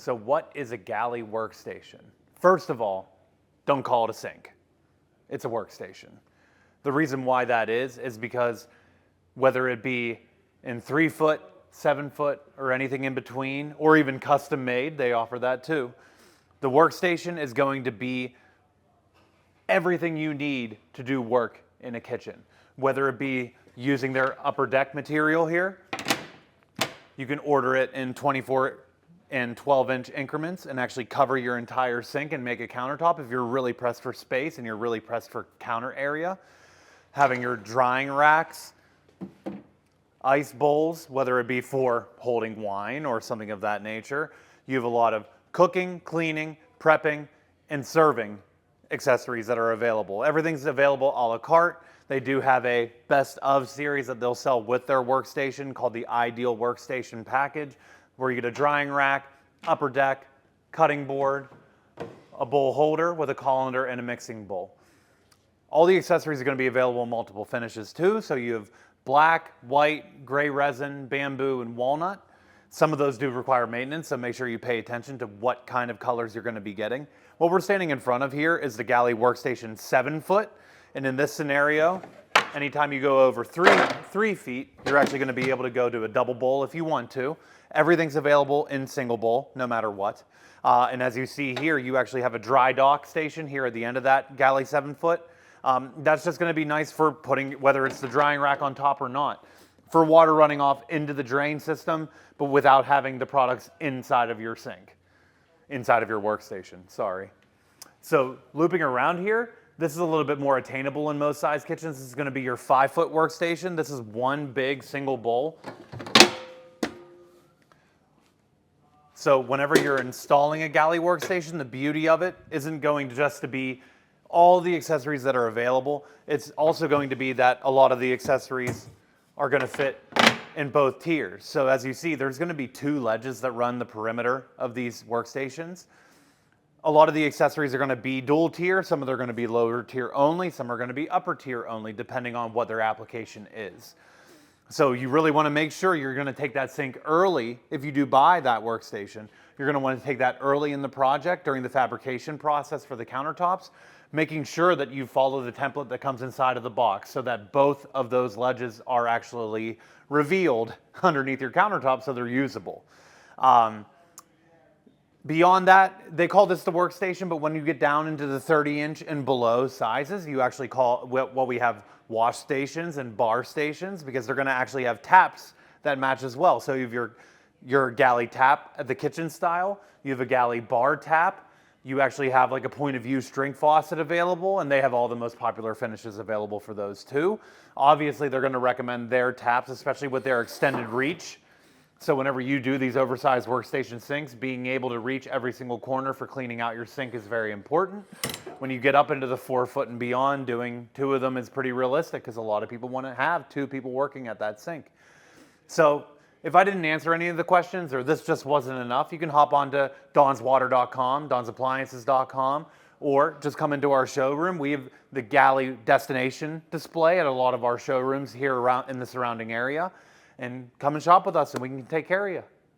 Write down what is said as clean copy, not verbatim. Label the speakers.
Speaker 1: So what is a Galley workstation? First of all, don't call it a sink. It's a workstation. The reason why that is because whether it be in 3 foot, 7 foot, or anything in between, or even custom made, they offer that too. The workstation is going to be everything you need to do work in a kitchen. Whether it be using their upper deck material here, you can order it in 24 and 12-inch increments and actually cover your entire sink and make a countertop if you're really pressed for space and you're really pressed for counter area. Having your drying racks, ice bowls, whether it be for holding wine or something of that nature. You have a lot of cooking, cleaning, prepping, and serving accessories that are available. Everything's available a la carte. They do have a best of series that they'll sell with their workstation called the Ideal Workstation Package, where you get a drying rack, upper deck, cutting board, a bowl holder with a colander and a mixing bowl. All the accessories are going to be available in multiple finishes too. So you have black, white, gray resin, bamboo, and walnut. Some of those do require maintenance, so make sure you pay attention to what kind of colors you're going to be getting. What we're standing in front of here is the Galley Workstation 7 foot. And in this scenario, anytime you go over three feet, you're actually going to be able to go to a double bowl if you want to. Everything's available in single bowl, no matter what. And as you see here, you actually have a dry dock station here at the end of that Galley 7 foot. That's just going to be nice for putting, whether it's the drying rack on top or not, for water running off into the drain system, but without having the products inside of your sink, inside of your workstation, sorry. So looping around here, this is a little bit more attainable in most size kitchens. This is going to be your 5 foot workstation. This is one big single bowl. So whenever you're installing a Galley workstation, the beauty of it isn't going to just to be all the accessories that are available. It's also going to be that a lot of the accessories are going to fit in both tiers. So as you see, there's going to be 2 ledges that run the perimeter of these workstations. A lot of the accessories are going to be dual tier. Some of them are going to be lower tier only. Some are going to be upper tier only, depending on what their application is. So you really want to make sure you're going to take that sink early. If you do buy that workstation, you're going to want to take that early in the project during the fabrication process for the countertops, making sure that you follow the template that comes inside of the box so that both of those ledges are actually revealed underneath your countertop so they're usable. Beyond that, they call this the workstation, but when you get down into the 30-inch and below sizes, you actually call what we have wash stations and bar stations, because they're going to actually have taps that match as well. So you have your Galley tap at the kitchen style, you have a Galley bar tap, you actually have like a point of view string faucet available, and they have all the most popular finishes available for those too. Obviously, they're going to recommend their taps, especially with their extended reach. So whenever you do these oversized workstation sinks, being able to reach every single corner for cleaning out your sink is very important. When you get up into the 4 foot and beyond, doing 2 of them is pretty realistic because a lot of people want to have 2 people working at that sink. So if I didn't answer any of the questions or this just wasn't enough, you can hop onto donswater.com, donsappliances.com, or just come into our showroom. We have the Galley destination display at a lot of our showrooms here around in the surrounding area. And come and shop with us and we can take care of you.